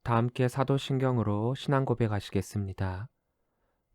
다 함께 사도신경으로 신앙 고백하시겠습니다.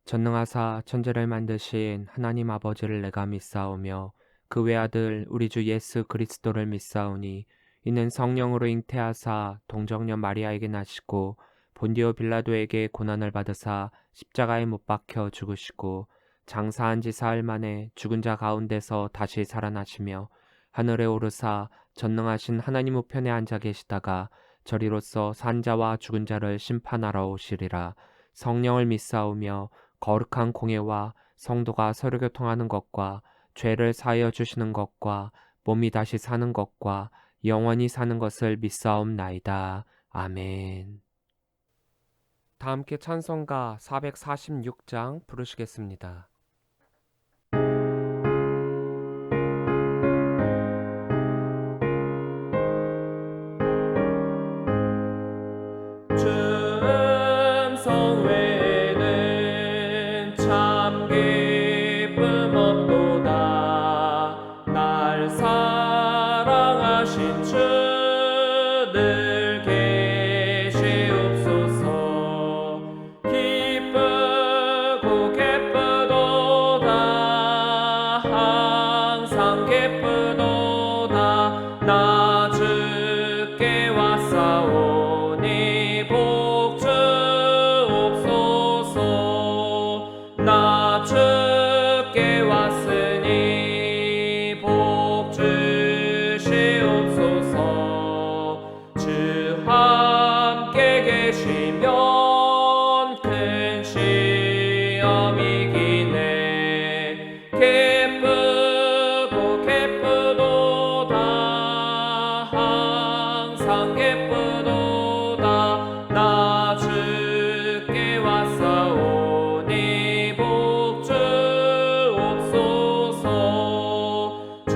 전능하사 천지를 만드신 하나님 아버지를 내가 믿사오며 그 외아들 우리 주 예수 그리스도를 믿사오니 이는 성령으로 잉태하사 동정녀 마리아에게 나시고 본디오 빌라도에게 고난을 받으사 십자가에 못 박혀 죽으시고 장사한 지 사흘 만에 죽은 자 가운데서 다시 살아나시며 하늘에 오르사 전능하신 하나님 우편에 앉아 계시다가 저리로서 산자와 죽은 자를 심판하러 오시리라. 성령을 믿사오며 거룩한 공예와 성도가 서로 교통하는 것과 죄를 사하여 주시는 것과 몸이 다시 사는 것과 영원히 사는 것을 믿사옵나이다. 아멘. 다 함께 찬송가 446장 부르시겠습니다. 외에는 참 기쁨 없도다. 날 사랑하신 주 늘 계시옵소서. 기쁘고 기쁘도다. 항상 기쁘도다. 나 주께 왔사오니 복 주옵소서. 나 주께 왔으니 복 주시옵소서. 주 함께 계시면 큰 시험이 기네. 기쁘고 기쁘도다. 항상 기쁘도다. 나 주께 왔사오니 복 주옵소서. 주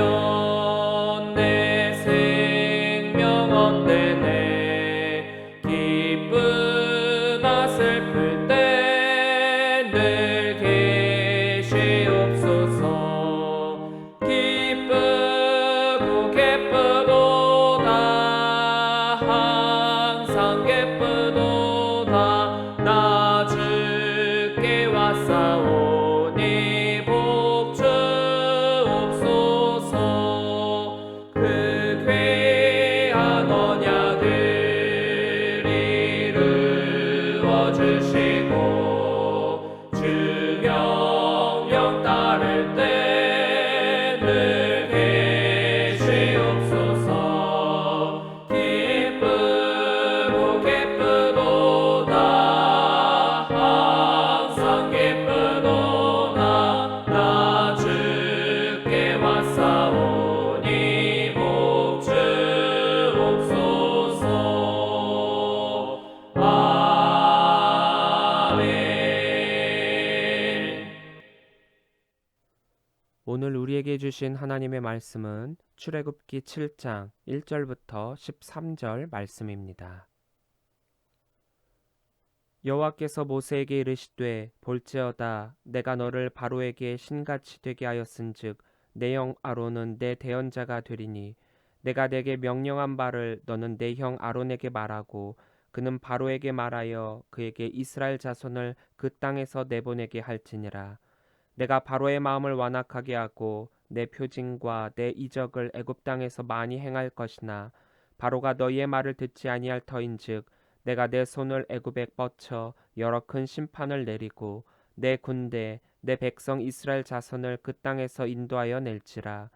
떠나가시면 내 생명 헛되네. 기쁘나 슬플 때 늘 계시옵소서. 기쁘고 기쁘도다. 항상 기쁘도다. 나 주께 왔사오니 복 주옵소서. 그 귀한 언약을 이루어 주시고 주 명령 따를 때 늘 계시옵소서. 기쁘고 기쁘도다. 항상 기쁘도다. 나 주께 왔사오니 복 주옵소서. 아멘. 오늘 우리에게 주신 하나님의 말씀은 출애굽기 7장 1절부터 13절 말씀입니다. 여호와께서 모세에게 이르시되 볼지어다 내가 너를 바로에게 신같이 되게 하였은즉 내 형 아론은 내 대언자가 되리니 내가 내게 명령한 바를 너는 내 형 아론에게 말하고 그는 바로에게 말하여 그에게 이스라엘 자손을 그 땅에서 내보내게 할지니라. 내가 바로의 마음을 완악하게 하고 내 표징과 내 이적을 애굽 땅에서 많이 행할 것이나 바로가 너희의 말을 듣지 아니할 터인즉 내가 내 손을 애굽에 뻗쳐 여러 큰 심판을 내리고 내 군대 내 백성 이스라엘 자손을 그 땅에서 인도하여 낼지라.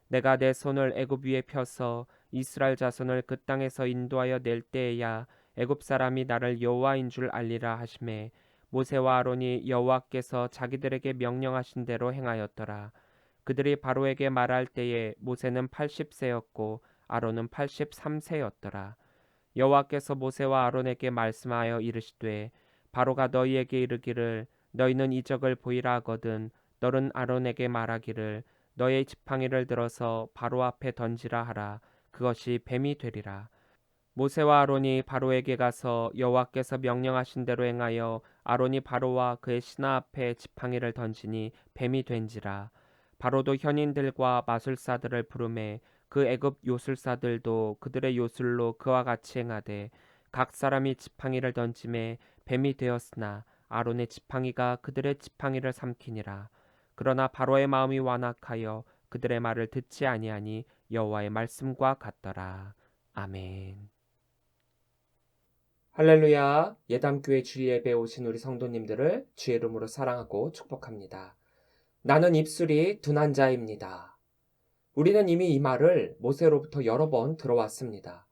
내가 내 손을 애굽 위에 펴서 이스라엘 자손을 그 땅에서 인도하여 낼 때에야 애굽 사람이 나를 여호와인 줄 알리라 하시매 모세와 아론이 여호와께서 자기들에게 명령하신 대로 행하였더라. 그들이 바로에게 말할 때에 모세는 80세였고 아론은 83세였더라. 여호와께서 모세와 아론에게 말씀하여 이르시되 바로가 너희에게 이르기를 너희는 이적을 보이라 하거든 너는 아론에게 말하기를 너의 지팡이를 들어서 바로 앞에 던지라 하라. 그것이 뱀이 되리라. 모세와 아론이 바로에게 가서 여호와께서 명령하신 대로 행하여 아론이 바로와 그의 신하 앞에 지팡이를 던지니 뱀이 된지라. 바로도 현인들과 마술사들을 부르매 그 애굽 요술사들도 그들의 요술로 그와 같이 행하되 각 사람이 지팡이를 던짐에 뱀이 되었으나 아론의 지팡이가 그들의 지팡이를 삼키니라. 그러나 바로의 마음이 완악하여 그들의 말을 듣지 아니하니 여호와의 말씀과 같더라. 아멘. 할렐루야. 예담교회 주일예배에 오신 우리 성도님들을 주의 이름으로 사랑하고 축복합니다. 나는 입술이 둔한 자입니다. 우리는 이미 이 말을 모세로부터 여러 번 들어왔습니다.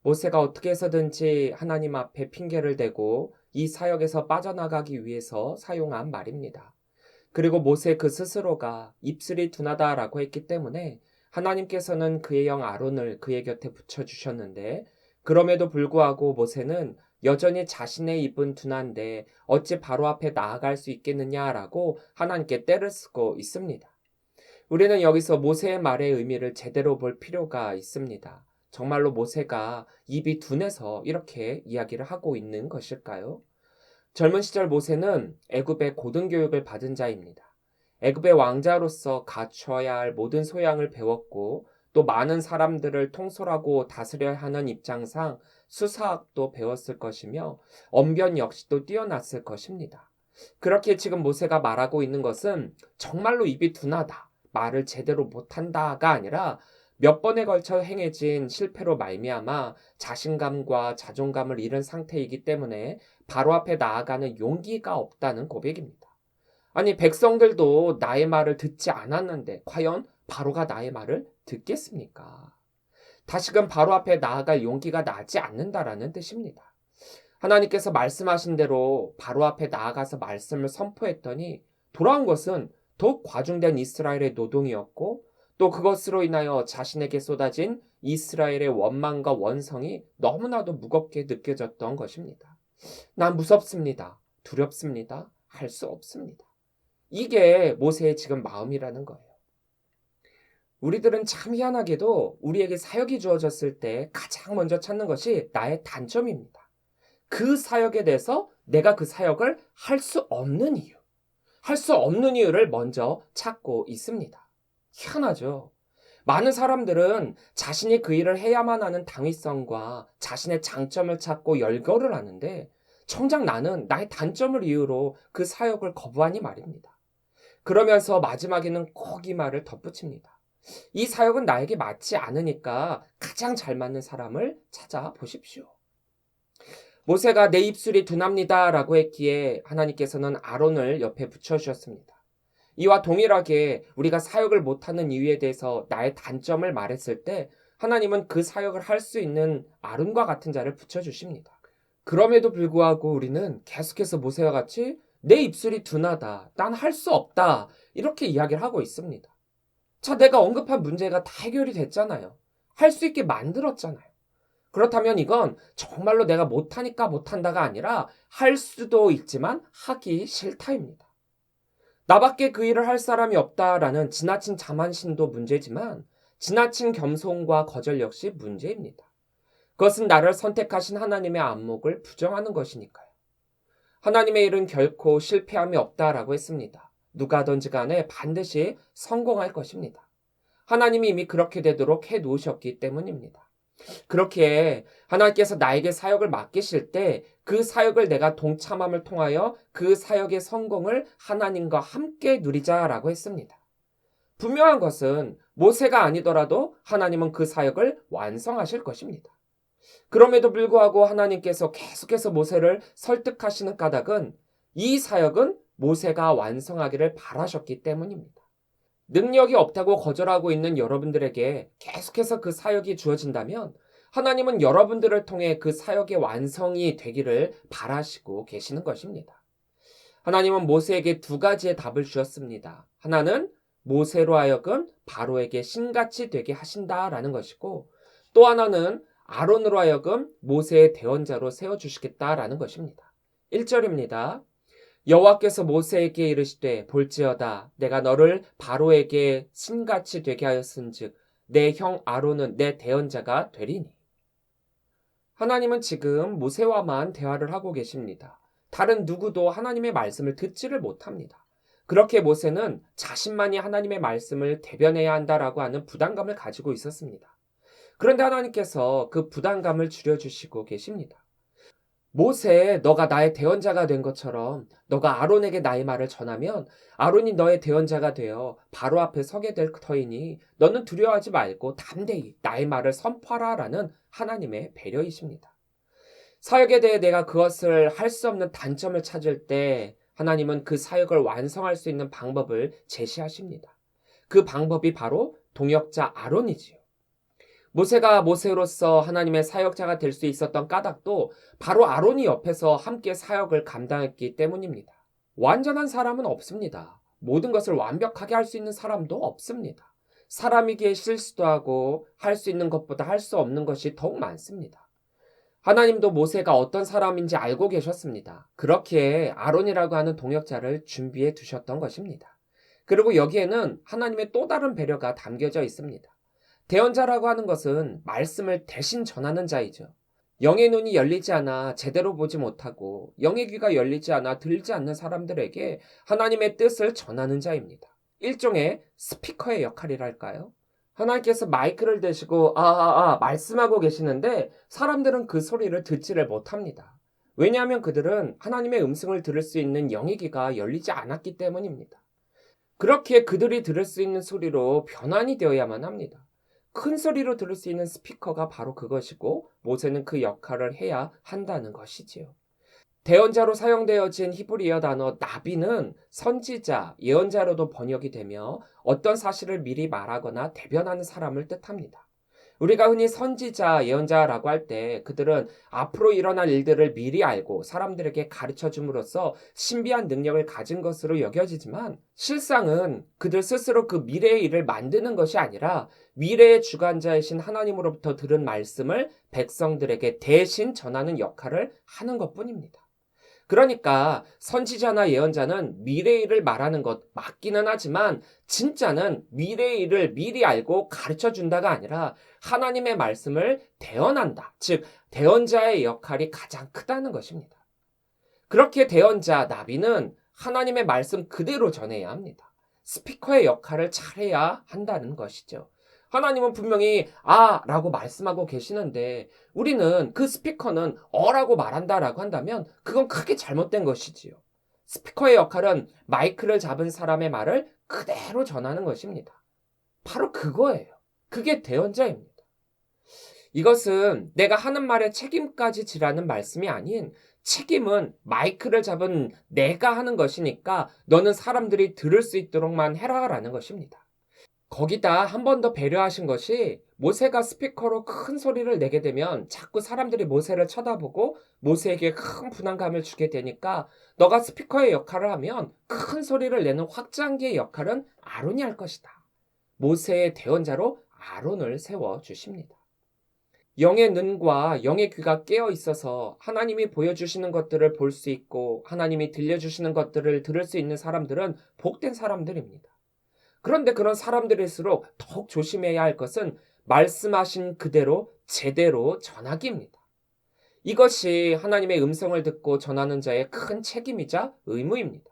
모세가 어떻게 해서든지 하나님 앞에 핑계를 대고 이 사역에서 빠져나가기 위해서 사용한 말입니다. 그리고 모세 그 스스로가 입술이 둔하다라고 했기 때문에 하나님께서는 그의 형 아론을 그의 곁에 붙여주셨는데, 그럼에도 불구하고 모세는 여전히 자신의 입은 둔한데 어찌 바로 앞에 나아갈 수 있겠느냐라고 하나님께 떼를 쓰고 있습니다. 우리는 여기서 모세의 말의 의미를 제대로 볼 필요가 있습니다. 정말로 모세가 입이 둔해서 이렇게 이야기를 하고 있는 것일까요? 젊은 시절 모세는 애굽의 고등교육을 받은 자입니다. 애굽의 왕자로서 갖춰야 할 모든 소양을 배웠고 또 많은 사람들을 통솔하고 다스려야 하는 입장상 수사학도 배웠을 것이며 언변 역시도 뛰어났을 것입니다. 그렇게 지금 모세가 말하고 있는 것은 정말로 입이 둔하다, 말을 제대로 못한다가 아니라 몇 번에 걸쳐 행해진 실패로 말미암아 자신감과 자존감을 잃은 상태이기 때문에 바로 앞에 나아가는 용기가 없다는 고백입니다. 아니, 백성들도 나의 말을 듣지 않았는데 과연 바로가 나의 말을 듣겠습니까? 다시금 바로 앞에 나아갈 용기가 나지 않는다라는 뜻입니다. 하나님께서 말씀하신 대로 바로 앞에 나아가서 말씀을 선포했더니 돌아온 것은 더욱 과중된 이스라엘의 노동이었고 또 그것으로 인하여 자신에게 쏟아진 이스라엘의 원망과 원성이 너무나도 무겁게 느껴졌던 것입니다. 난 무섭습니다. 두렵습니다. 할 수 없습니다. 이게 모세의 지금 마음이라는 거예요. 우리들은 참 희한하게도 우리에게 사역이 주어졌을 때 가장 먼저 찾는 것이 나의 단점입니다. 그 사역에 대해서 내가 그 사역을 할 수 없는 이유, 할 수 없는 이유를 먼저 찾고 있습니다. 희한하죠. 많은 사람들은 자신이 그 일을 해야만 하는 당위성과 자신의 장점을 찾고 열거를 하는데 정작 나는 나의 단점을 이유로 그 사역을 거부하니 말입니다. 그러면서 마지막에는 꼭 이 말을 덧붙입니다. 이 사역은 나에게 맞지 않으니까 가장 잘 맞는 사람을 찾아보십시오. 모세가 내 입술이 둔합니다 라고 했기에 하나님께서는 아론을 옆에 붙여주셨습니다. 이와 동일하게 우리가 사역을 못하는 이유에 대해서 나의 단점을 말했을 때 하나님은 그 사역을 할 수 있는 아론과 같은 자를 붙여주십니다. 그럼에도 불구하고 우리는 계속해서 모세와 같이 내 입술이 둔하다, 난 할 수 없다 이렇게 이야기를 하고 있습니다. 자, 내가 언급한 문제가 다 해결이 됐잖아요. 할 수 있게 만들었잖아요. 그렇다면 이건 정말로 내가 못하니까 못한다가 아니라 할 수도 있지만 하기 싫다입니다. 나밖에 그 일을 할 사람이 없다라는 지나친 자만심도 문제지만 지나친 겸손과 거절 역시 문제입니다. 그것은 나를 선택하신 하나님의 안목을 부정하는 것이니까요. 하나님의 일은 결코 실패함이 없다라고 했습니다. 누가 하든지 간에 반드시 성공할 것입니다. 하나님이 이미 그렇게 되도록 해놓으셨기 때문입니다. 그렇게 하나님께서 나에게 사역을 맡기실 때 그 사역을 내가 동참함을 통하여 그 사역의 성공을 하나님과 함께 누리자라고 했습니다. 분명한 것은 모세가 아니더라도 하나님은 그 사역을 완성하실 것입니다. 그럼에도 불구하고 하나님께서 계속해서 모세를 설득하시는 까닭은 이 사역은 모세가 완성하기를 바라셨기 때문입니다. 능력이 없다고 거절하고 있는 여러분들에게 계속해서 그 사역이 주어진다면 하나님은 여러분들을 통해 그 사역의 완성이 되기를 바라시고 계시는 것입니다. 하나님은 모세에게 두 가지의 답을 주셨습니다. 하나는 모세로 하여금 바로에게 신같이 되게 하신다라는 것이고 또 하나는 아론으로 하여금 모세의 대언자로 세워주시겠다라는 것입니다. 1절입니다. 여호와께서 모세에게 이르시되 볼지어다 내가 너를 바로에게 신같이 되게 하였은즉 내 형 아론은 내 대언자가 되리니. 하나님은 지금 모세와만 대화를 하고 계십니다. 다른 누구도 하나님의 말씀을 듣지를 못합니다. 그렇게 모세는 자신만이 하나님의 말씀을 대변해야 한다라고 하는 부담감을 가지고 있었습니다. 그런데 하나님께서 그 부담감을 줄여주시고 계십니다. 모세, 너가 나의 대언자가 된 것처럼 너가 아론에게 나의 말을 전하면 아론이 너의 대언자가 되어 바로 앞에 서게 될 터이니 너는 두려워하지 말고 담대히 나의 말을 선포하라라는 하나님의 배려이십니다. 사역에 대해 내가 그것을 할 수 없는 단점을 찾을 때 하나님은 그 사역을 완성할 수 있는 방법을 제시하십니다. 그 방법이 바로 동역자 아론이지요. 모세가 모세로서 하나님의 사역자가 될 수 있었던 까닭도 바로 아론이 옆에서 함께 사역을 감당했기 때문입니다. 완전한 사람은 없습니다. 모든 것을 완벽하게 할 수 있는 사람도 없습니다. 사람이기에 실수도 하고 할 수 있는 것보다 할 수 없는 것이 더욱 많습니다. 하나님도 모세가 어떤 사람인지 알고 계셨습니다. 그렇기에 아론이라고 하는 동역자를 준비해 두셨던 것입니다. 그리고 여기에는 하나님의 또 다른 배려가 담겨져 있습니다. 대언자라고 하는 것은 말씀을 대신 전하는 자이죠. 영의 눈이 열리지 않아 제대로 보지 못하고 영의 귀가 열리지 않아 들지 않는 사람들에게 하나님의 뜻을 전하는 자입니다. 일종의 스피커의 역할이랄까요? 하나님께서 마이크를 대시고 말씀하고 계시는데 사람들은 그 소리를 듣지를 못합니다. 왜냐하면 그들은 하나님의 음성을 들을 수 있는 영의 귀가 열리지 않았기 때문입니다. 그렇기에 그들이 들을 수 있는 소리로 변환이 되어야만 합니다. 큰 소리로 들을 수 있는 스피커가 바로 그것이고 모세는 그 역할을 해야 한다는 것이지요. 대언자로 사용되어진 히브리어 단어 나비는 선지자, 예언자로도 번역이 되며 어떤 사실을 미리 말하거나 대변하는 사람을 뜻합니다. 우리가 흔히 선지자, 예언자라고 할 때 그들은 앞으로 일어날 일들을 미리 알고 사람들에게 가르쳐 줌으로써 신비한 능력을 가진 것으로 여겨지지만 실상은 그들 스스로 그 미래의 일을 만드는 것이 아니라 미래의 주관자이신 하나님으로부터 들은 말씀을 백성들에게 대신 전하는 역할을 하는 것뿐입니다. 그러니까 선지자나 예언자는 미래의 일을 말하는 것 맞기는 하지만 진짜는 미래의 일을 미리 알고 가르쳐 준다가 아니라 하나님의 말씀을 대언한다. 즉 대언자의 역할이 가장 크다는 것입니다. 그렇게 대언자 나비는 하나님의 말씀 그대로 전해야 합니다. 스피커의 역할을 잘해야 한다는 것이죠. 하나님은 분명히 라고 말씀하고 계시는데 우리는 그 스피커는 라고 말한다라고 한다면 그건 크게 잘못된 것이지요. 스피커의 역할은 마이크를 잡은 사람의 말을 그대로 전하는 것입니다. 바로 그거예요. 그게 대언자입니다. 이것은 내가 하는 말에 책임까지 지라는 말씀이 아닌 책임은 마이크를 잡은 내가 하는 것이니까 너는 사람들이 들을 수 있도록만 해라라는 것입니다. 거기다 한 번 더 배려하신 것이 모세가 스피커로 큰 소리를 내게 되면 자꾸 사람들이 모세를 쳐다보고 모세에게 큰 불안감을 주게 되니까 너가 스피커의 역할을 하면 큰 소리를 내는 확장기의 역할은 아론이 할 것이다. 모세의 대언자로 아론을 세워주십니다. 영의 눈과 영의 귀가 깨어 있어서 하나님이 보여주시는 것들을 볼 수 있고 하나님이 들려주시는 것들을 들을 수 있는 사람들은 복된 사람들입니다. 그런데 그런 사람들일수록 더욱 조심해야 할 것은 말씀하신 그대로 제대로 전하기입니다. 이것이 하나님의 음성을 듣고 전하는 자의 큰 책임이자 의무입니다.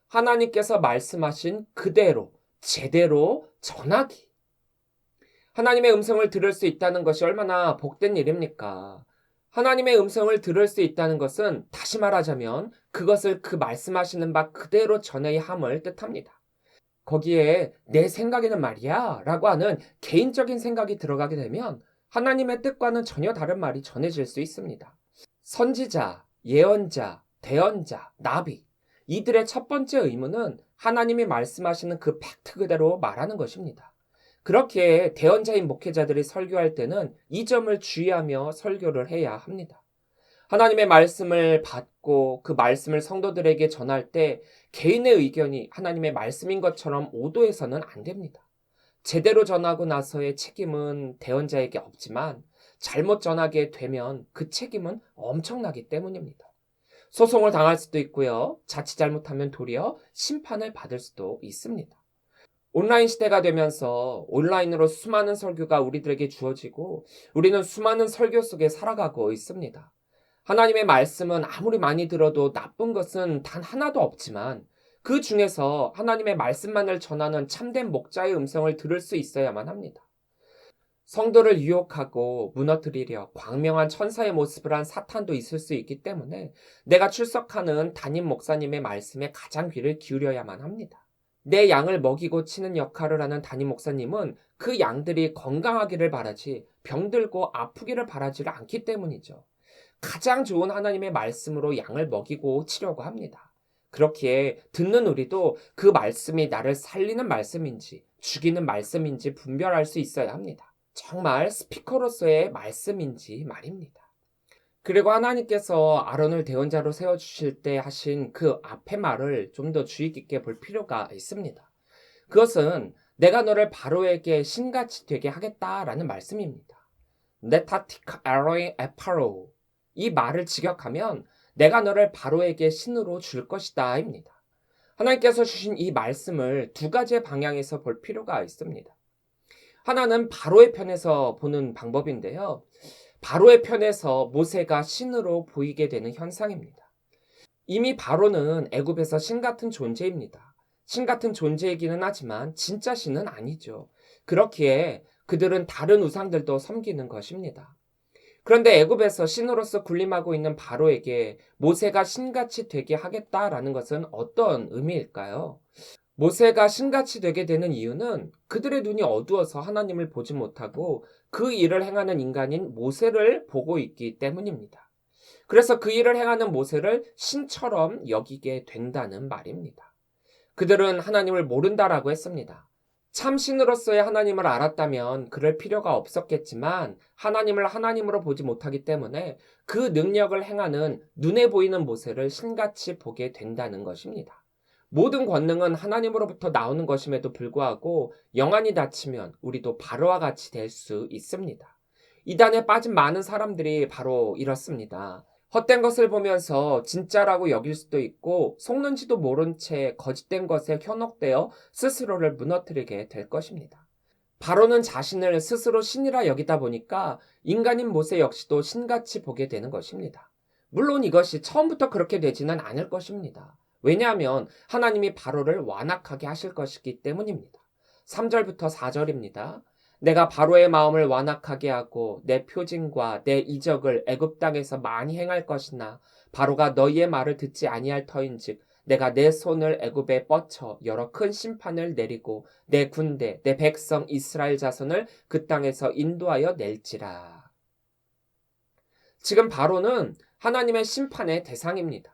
하나님께서 말씀하신 그대로 제대로 전하기. 하나님의 음성을 들을 수 있다는 것이 얼마나 복된 일입니까? 하나님의 음성을 들을 수 있다는 것은 다시 말하자면 그것을 그 말씀하시는 바 그대로 전해야 함을 뜻합니다. 거기에 내 생각에는 말이야 라고 하는 개인적인 생각이 들어가게 되면 하나님의 뜻과는 전혀 다른 말이 전해질 수 있습니다. 선지자, 예언자, 대언자, 나비 이들의 첫 번째 의무는 하나님이 말씀하시는 그 팩트 그대로 말하는 것입니다. 그렇게 대언자인 목회자들이 설교할 때는 이 점을 주의하며 설교를 해야 합니다. 하나님의 말씀을 받고 그 말씀을 성도들에게 전할 때 개인의 의견이 하나님의 말씀인 것처럼 오도해서는 안 됩니다. 제대로 전하고 나서의 책임은 대언자에게 없지만 잘못 전하게 되면 그 책임은 엄청나기 때문입니다. 소송을 당할 수도 있고요. 자칫 잘못하면 도리어 심판을 받을 수도 있습니다. 온라인 시대가 되면서 온라인으로 수많은 설교가 우리들에게 주어지고 우리는 수많은 설교 속에 살아가고 있습니다. 하나님의 말씀은 아무리 많이 들어도 나쁜 것은 단 하나도 없지만 그 중에서 하나님의 말씀만을 전하는 참된 목자의 음성을 들을 수 있어야만 합니다. 성도를 유혹하고 무너뜨리려 광명한 천사의 모습을 한 사탄도 있을 수 있기 때문에 내가 출석하는 담임 목사님의 말씀에 가장 귀를 기울여야만 합니다. 내 양을 먹이고 치는 역할을 하는 담임 목사님은 그 양들이 건강하기를 바라지 병들고 아프기를 바라지를 않기 때문이죠. 가장 좋은 하나님의 말씀으로 양을 먹이고 치려고 합니다. 그렇기에 듣는 우리도 그 말씀이 나를 살리는 말씀인지 죽이는 말씀인지 분별할 수 있어야 합니다. 정말 스피커로서의 말씀인지 말입니다. 그리고 하나님께서 아론을 대언자로 세워주실 때 하신 그 앞의 말을 좀 더 주의 깊게 볼 필요가 있습니다. 그것은 내가 너를 바로에게 신같이 되게 하겠다라는 말씀입니다. 네타티카 에로이 에파로, 이 말을 직역하면 내가 너를 바로에게 신으로 줄 것이다 입니다. 하나님께서 주신 이 말씀을 두 가지의 방향에서 볼 필요가 있습니다. 하나는 바로의 편에서 보는 방법인데요. 바로의 편에서 모세가 신으로 보이게 되는 현상입니다. 이미 바로는 애굽에서 신 같은 존재입니다. 신 같은 존재이기는 하지만 진짜 신은 아니죠. 그렇기에 그들은 다른 우상들도 섬기는 것입니다. 그런데 애굽에서 신으로서 군림하고 있는 바로에게 모세가 신같이 되게 하겠다라는 것은 어떤 의미일까요? 모세가 신같이 되게 되는 이유는 그들의 눈이 어두워서 하나님을 보지 못하고 그 일을 행하는 인간인 모세를 보고 있기 때문입니다. 그래서 그 일을 행하는 모세를 신처럼 여기게 된다는 말입니다. 그들은 하나님을 모른다라고 했습니다. 참 신으로서의 하나님을 알았다면 그럴 필요가 없었겠지만 하나님을 하나님으로 보지 못하기 때문에 그 능력을 행하는 눈에 보이는 모세를 신같이 보게 된다는 것입니다. 모든 권능은 하나님으로부터 나오는 것임에도 불구하고 영안이 닫히면 우리도 바로와 같이 될 수 있습니다. 이단에 빠진 많은 사람들이 바로 이렇습니다. 헛된 것을 보면서 진짜라고 여길 수도 있고 속는지도 모른 채 거짓된 것에 현혹되어 스스로를 무너뜨리게 될 것입니다. 바로는 자신을 스스로 신이라 여기다 보니까 인간인 모세 역시도 신같이 보게 되는 것입니다. 물론 이것이 처음부터 그렇게 되지는 않을 것입니다. 왜냐하면 하나님이 바로를 완악하게 하실 것이기 때문입니다. 3절부터 4절입니다. 내가 바로의 마음을 완악하게 하고 내 표징과 내 이적을 애굽 땅에서 많이 행할 것이나 바로가 너희의 말을 듣지 아니할 터인즉 내가 내 손을 애굽에 뻗쳐 여러 큰 심판을 내리고 내 군대 내 백성 이스라엘 자손을 그 땅에서 인도하여 낼지라. 지금 바로는 하나님의 심판의 대상입니다.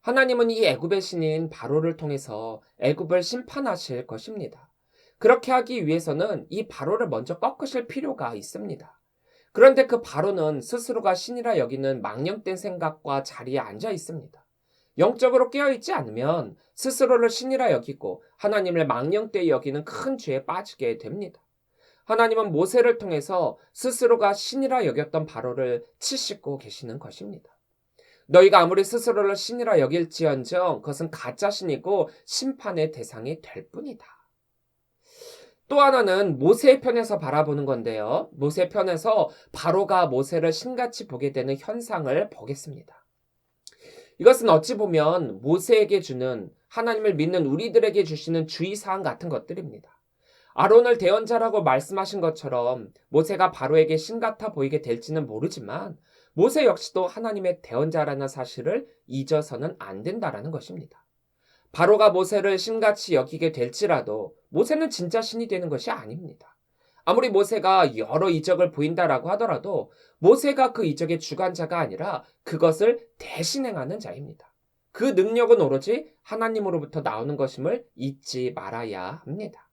하나님은 이 애굽의 신인 바로를 통해서 애굽을 심판하실 것입니다. 그렇게 하기 위해서는 이 바로를 먼저 꺾으실 필요가 있습니다. 그런데 그 바로는 스스로가 신이라 여기는 망령된 생각과 자리에 앉아 있습니다. 영적으로 깨어있지 않으면 스스로를 신이라 여기고 하나님을 망령되이 여기는 큰 죄에 빠지게 됩니다. 하나님은 모세를 통해서 스스로가 신이라 여겼던 바로를 치시고 계시는 것입니다. 너희가 아무리 스스로를 신이라 여길지언정 그것은 가짜 신이고 심판의 대상이 될 뿐이다. 또 하나는 모세의 편에서 바라보는 건데요. 모세 편에서 바로가 모세를 신같이 보게 되는 현상을 보겠습니다. 이것은 어찌 보면 모세에게 주는 하나님을 믿는 우리들에게 주시는 주의사항 같은 것들입니다. 아론을 대언자라고 말씀하신 것처럼 모세가 바로에게 신 같아 보이게 될지는 모르지만 모세 역시도 하나님의 대언자라는 사실을 잊어서는 안 된다라는 것입니다. 바로가 모세를 신같이 여기게 될지라도 모세는 진짜 신이 되는 것이 아닙니다. 아무리 모세가 여러 이적을 보인다라고 하더라도 모세가 그 이적의 주관자가 아니라 그것을 대신행하는 자입니다. 그 능력은 오로지 하나님으로부터 나오는 것임을 잊지 말아야 합니다.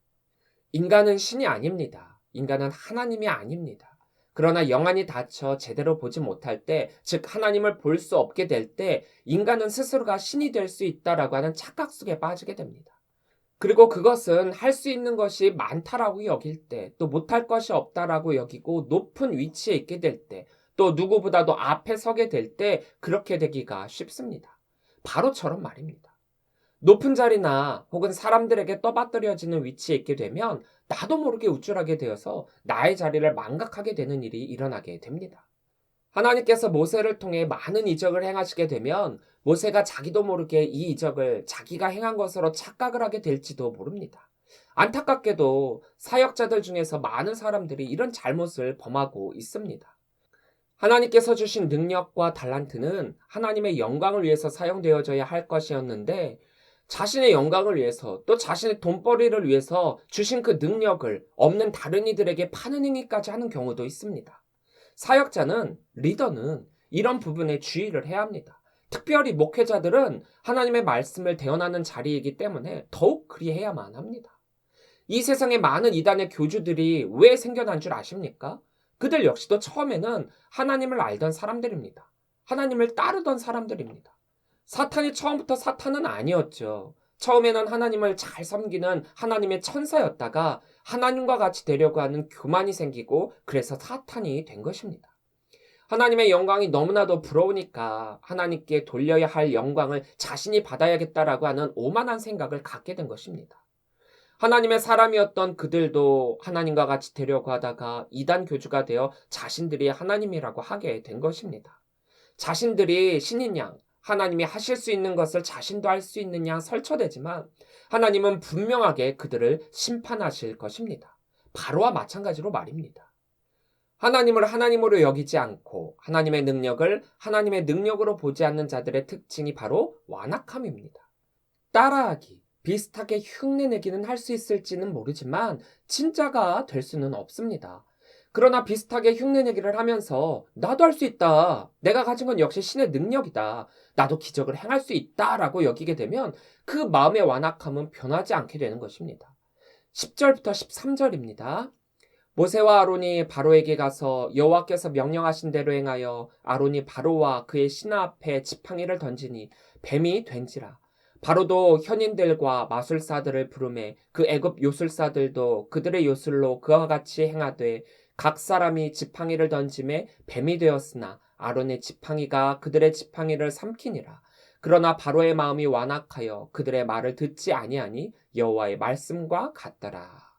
인간은 신이 아닙니다. 인간은 하나님이 아닙니다. 그러나 영안이 닫혀 제대로 보지 못할 때, 즉 하나님을 볼 수 없게 될 때 인간은 스스로가 신이 될 수 있다라고 하는 착각 속에 빠지게 됩니다. 그리고 그것은 할 수 있는 것이 많다라고 여길 때, 또 못할 것이 없다라고 여기고 높은 위치에 있게 될 때, 또 누구보다도 앞에 서게 될 때 그렇게 되기가 쉽습니다. 바로처럼 말입니다. 높은 자리나 혹은 사람들에게 떠받들여지는 위치에 있게 되면 나도 모르게 우쭐하게 되어서 나의 자리를 망각하게 되는 일이 일어나게 됩니다. 하나님께서 모세를 통해 많은 이적을 행하시게 되면 모세가 자기도 모르게 이 이적을 자기가 행한 것으로 착각을 하게 될지도 모릅니다. 안타깝게도 사역자들 중에서 많은 사람들이 이런 잘못을 범하고 있습니다. 하나님께서 주신 능력과 달란트는 하나님의 영광을 위해서 사용되어져야 할 것이었는데 자신의 영광을 위해서 또 자신의 돈벌이를 위해서 주신 그 능력을 없는 다른 이들에게 파는 행위까지 하는 경우도 있습니다. 사역자는, 리더는 이런 부분에 주의를 해야 합니다. 특별히 목회자들은 하나님의 말씀을 대언하는 자리이기 때문에 더욱 그리해야만 합니다. 이 세상에 많은 이단의 교주들이 왜 생겨난 줄 아십니까? 그들 역시도 처음에는 하나님을 알던 사람들입니다. 하나님을 따르던 사람들입니다. 사탄이 처음부터 사탄은 아니었죠. 처음에는 하나님을 잘 섬기는 하나님의 천사였다가 하나님과 같이 되려고 하는 교만이 생기고 그래서 사탄이 된 것입니다. 하나님의 영광이 너무나도 부러우니까 하나님께 돌려야 할 영광을 자신이 받아야겠다라고 하는 오만한 생각을 갖게 된 것입니다. 하나님의 사람이었던 그들도 하나님과 같이 되려고 하다가 이단 교주가 되어 자신들이 하나님이라고 하게 된 것입니다. 자신들이 신인 양, 하나님이 하실 수 있는 것을 자신도 할 수 있는 양 설쳐대지만 하나님은 분명하게 그들을 심판하실 것입니다. 바로와 마찬가지로 말입니다. 하나님을 하나님으로 여기지 않고 하나님의 능력을 하나님의 능력으로 보지 않는 자들의 특징이 바로 완악함입니다. 따라하기, 비슷하게 흉내내기는 할 수 있을지는 모르지만 진짜가 될 수는 없습니다. 그러나 비슷하게 흉내내기를 하면서 나도 할 수 있다. 내가 가진 건 역시 신의 능력이다. 나도 기적을 행할 수 있다라고 여기게 되면 그 마음의 완악함은 변하지 않게 되는 것입니다. 10절부터 13절입니다. 모세와 아론이 바로에게 가서 여호와께서 명령하신 대로 행하여 아론이 바로와 그의 신하 앞에 지팡이를 던지니 뱀이 된지라. 바로도 현인들과 마술사들을 부르매 그 애굽 요술사들도 그들의 요술로 그와 같이 행하되 각 사람이 지팡이를 던짐에 뱀이 되었으나 아론의 지팡이가 그들의 지팡이를 삼키니라. 그러나 바로의 마음이 완악하여 그들의 말을 듣지 아니하니 여호와의 말씀과 같더라.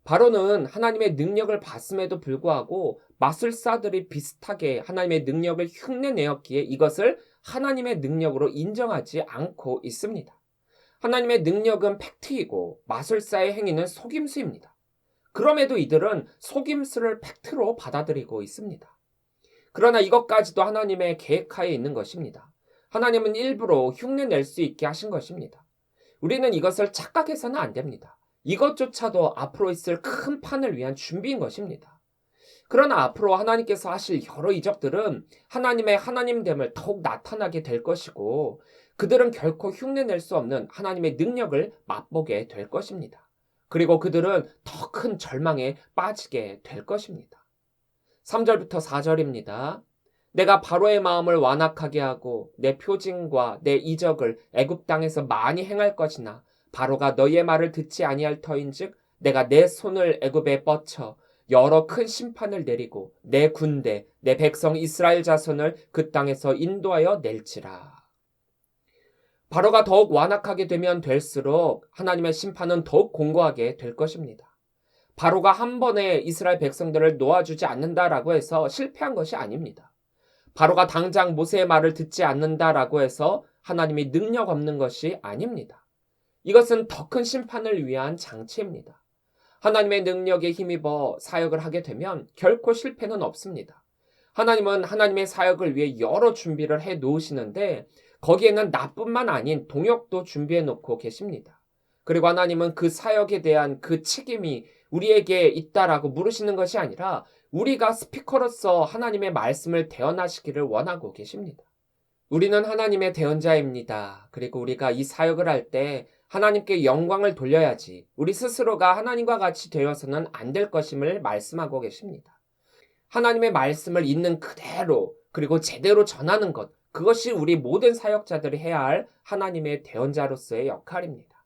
바로는 하나님의 능력을 봤음에도 불구하고 마술사들이 비슷하게 하나님의 능력을 흉내내었기에 이것을 하나님의 능력으로 인정하지 않고 있습니다. 하나님의 능력은 팩트이고 마술사의 행위는 속임수입니다. 그럼에도 이들은 속임수를 팩트로 받아들이고 있습니다. 그러나 이것까지도 하나님의 계획하에 있는 것입니다. 하나님은 일부러 흉내낼 수 있게 하신 것입니다. 우리는 이것을 착각해서는 안 됩니다. 이것조차도 앞으로 있을 큰 판을 위한 준비인 것입니다. 그러나 앞으로 하나님께서 하실 여러 이적들은 하나님의 하나님됨을 더욱 나타나게 될 것이고 그들은 결코 흉내낼 수 없는 하나님의 능력을 맛보게 될 것입니다. 그리고 그들은 더 큰 절망에 빠지게 될 것입니다. 3절부터 4절입니다. 내가 바로의 마음을 완악하게 하고 내 표징과 내 이적을 애굽 땅에서 많이 행할 것이나 바로가 너희의 말을 듣지 아니할 터인즉 내가 내 손을 애굽에 뻗쳐 여러 큰 심판을 내리고 내 군대 내 백성 이스라엘 자손을 그 땅에서 인도하여 낼지라. 바로가 더욱 완악하게 되면 될수록 하나님의 심판은 더욱 공고하게 될 것입니다. 바로가 한 번에 이스라엘 백성들을 놓아주지 않는다라고 해서 실패한 것이 아닙니다. 바로가 당장 모세의 말을 듣지 않는다라고 해서 하나님이 능력 없는 것이 아닙니다. 이것은 더 큰 심판을 위한 장치입니다. 하나님의 능력에 힘입어 사역을 하게 되면 결코 실패는 없습니다. 하나님은 하나님의 사역을 위해 여러 준비를 해 놓으시는데 거기에는 나뿐만 아닌 동역도 준비해 놓고 계십니다. 그리고 하나님은 그 사역에 대한 그 책임이 우리에게 있다라고 물으시는 것이 아니라 우리가 스피커로서 하나님의 말씀을 대언하시기를 원하고 계십니다. 우리는 하나님의 대언자입니다. 그리고 우리가 이 사역을 할 때 하나님께 영광을 돌려야지 우리 스스로가 하나님과 같이 되어서는 안 될 것임을 말씀하고 계십니다. 하나님의 말씀을 있는 그대로 그리고 제대로 전하는 것, 그것이 우리 모든 사역자들이 해야 할 하나님의 대언자로서의 역할입니다.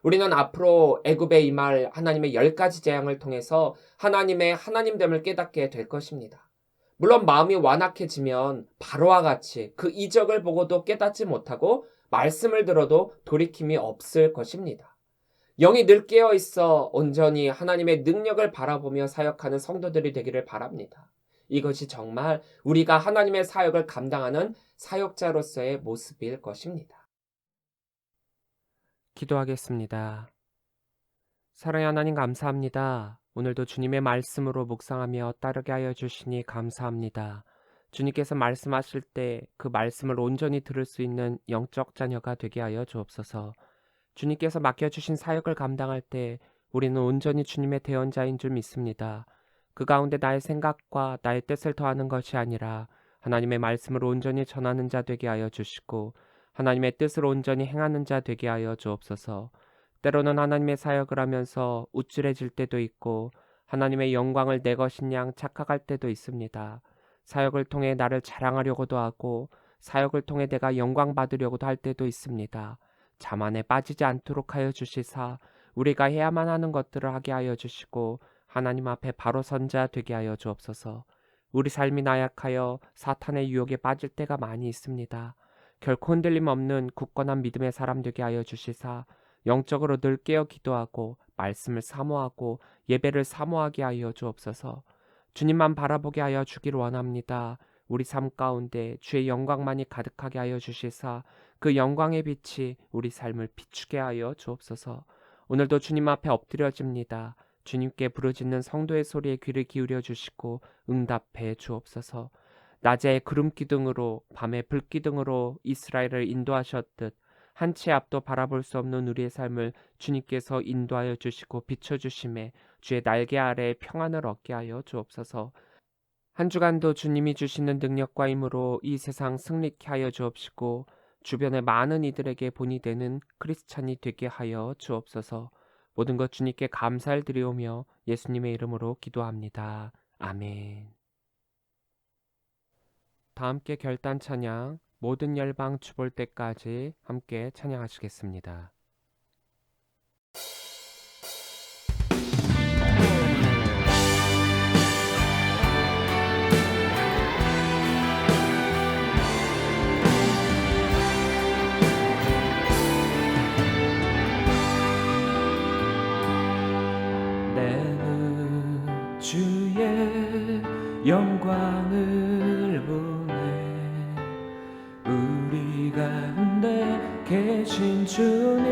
우리는 앞으로 애굽에 임할 하나님의 10가지 재앙을 통해서 하나님의 하나님됨을 깨닫게 될 것입니다. 물론 마음이 완악해지면 바로와 같이 그 이적을 보고도 깨닫지 못하고 말씀을 들어도 돌이킴이 없을 것입니다. 영이 늘 깨어있어 온전히 하나님의 능력을 바라보며 사역하는 성도들이 되기를 바랍니다. 이것이 정말 우리가 하나님의 사역을 감당하는 사역자로서의 모습일 것입니다. 기도하겠습니다. 사랑의 하나님 감사합니다. 오늘도 주님의 말씀으로 묵상하며 따르게 하여 주시니 감사합니다. 주님께서 말씀하실 때 그 말씀을 온전히 들을 수 있는 영적 자녀가 되게 하여 주옵소서. 주님께서 맡겨주신 사역을 감당할 때 우리는 온전히 주님의 대언자인 줄 믿습니다. 그 가운데 나의 생각과 나의 뜻을 더하는 것이 아니라 하나님의 말씀을 온전히 전하는 자 되게 하여 주시고 하나님의 뜻을 온전히 행하는 자 되게 하여 주옵소서. 때로는 하나님의 사역을 하면서 우쭐해질 때도 있고 하나님의 영광을 내 것인 양 착각할 때도 있습니다. 사역을 통해 나를 자랑하려고도 하고 사역을 통해 내가 영광 받으려고도 할 때도 있습니다. 자만에 빠지지 않도록 하여 주시사 우리가 해야만 하는 것들을 하게 하여 주시고 하나님 앞에 바로 선 자 되게 하여 주옵소서. 우리 삶이 나약하여 사탄의 유혹에 빠질 때가 많이 있습니다. 결코 흔들림 없는 굳건한 믿음의 사람 되게 하여 주시사 영적으로 늘 깨어 기도하고 말씀을 사모하고 예배를 사모하게 하여 주옵소서. 주님만 바라보게 하여 주기를 원합니다. 우리 삶 가운데 주의 영광만이 가득하게 하여 주시사 그 영광의 빛이 우리 삶을 비추게 하여 주옵소서. 오늘도 주님 앞에 엎드려집니다. 주님께 부르짖는 성도의 소리에 귀를 기울여 주시고 응답해 주옵소서. 낮에 구름기둥으로 밤에 불기둥으로 이스라엘을 인도하셨듯 한치 앞도 바라볼 수 없는 우리의 삶을 주님께서 인도하여 주시고 비춰주심에 주의 날개 아래 평안을 얻게 하여 주옵소서. 한 주간도 주님이 주시는 능력과 힘으로 이 세상 승리케 하여 주옵시고 주변의 많은 이들에게 본이 되는 크리스찬이 되게 하여 주옵소서. 모든 것 주님께 감사를 드리오며 예수님의 이름으로 기도합니다. 아멘. 다 함께 결단 찬양 모든 열방 주볼 때까지 함께 찬양하시겠습니다. 내는 주의 영광을 보네 우리 가운데 계신 주님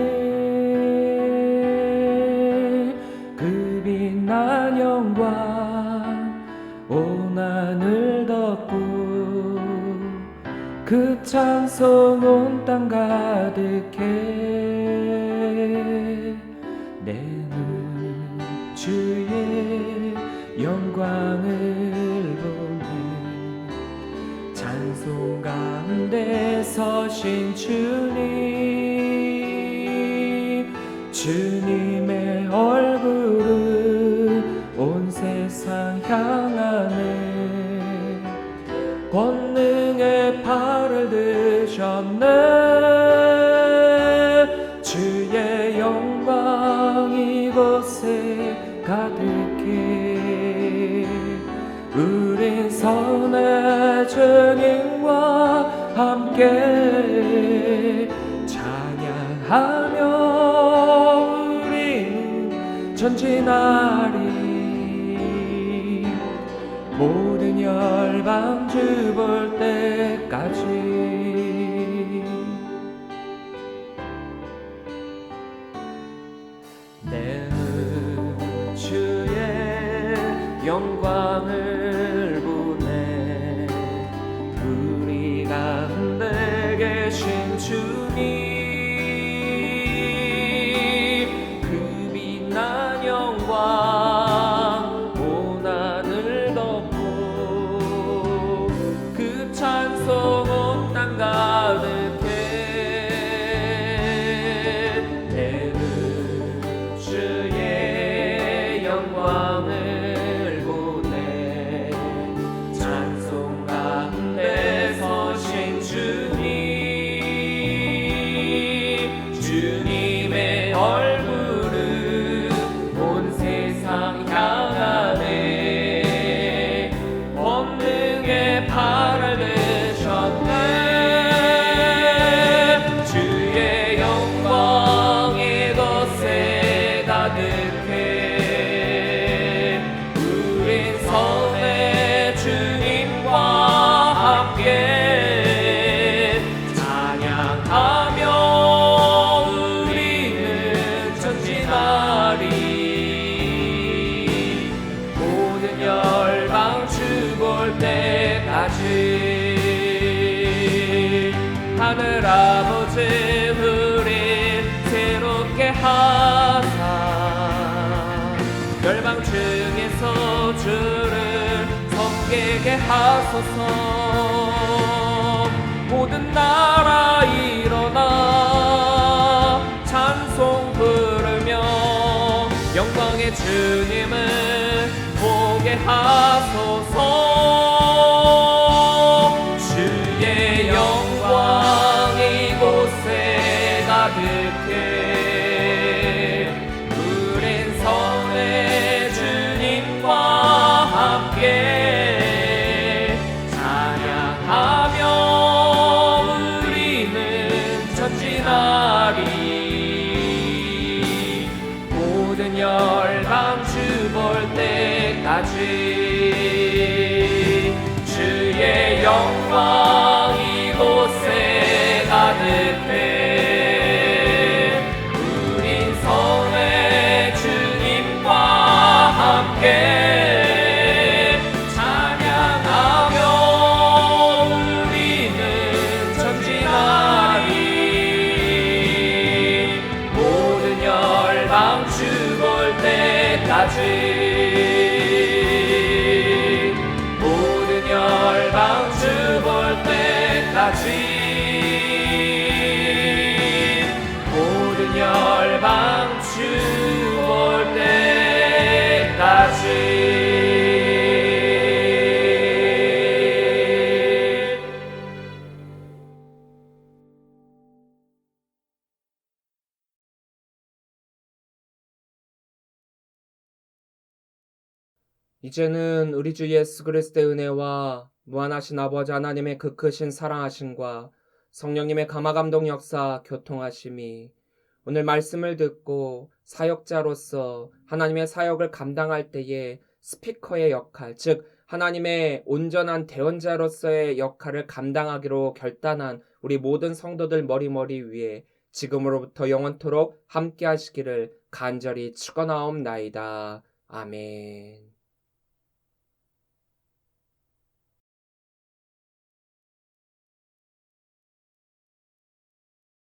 그 빛난 영광 온 하늘 덮고 그 찬송 온 땅 가득해 내는 주의 영광을 보네 찬송 가운데 서신 주님 주님의 얼굴을 온 세상 향하네 권능의 팔을 드셨네 주의 영광 이곳에 가득해 우린 선의 주님과 함께 찬양하며 우리는 전진하리 모든 열방 주볼 때까지 내는 주의 영광을 보네 우리 가운데 계신 주님 그 빛난 영광 온 하늘 덮고 그 찬송 온 땅 가득해 내는 주의 영광을 보네 하늘 아버지 우리 새롭게 하사 멸망 중에서 주를 섬기게 하소서. 모든 나라 일어나 찬송 부르며 영광의 주님을 보게 하소서. 주의 영광 이곳에 가득해 우린 선의 주님과 함께 찬양하며 우리는 전진하리. 모든 열방 주 볼 때까지 주의 영광 이곳에 가득해 우린 선의 주님과 함께 찬양하며 우리는 전진하리. 모든 열방 주 볼 때까지 모든 열방 주 볼 때까지 모든 열방 주 볼 때까지. 이제는 우리 주 예수 그리스도의 은혜와 무한하신 아버지 하나님의 그 크신 사랑하심과 성령님의 감화감동 역사 교통하심이 오늘 말씀을 듣고 사역자로서 하나님의 사역을 감당할 때에 스피커의 역할, 즉 하나님의 온전한 대언자로서의 역할을 감당하기로 결단한 우리 모든 성도들 머리머리 위에 지금으로부터 영원토록 함께 하시기를 간절히 축원하옵나이다. 아멘.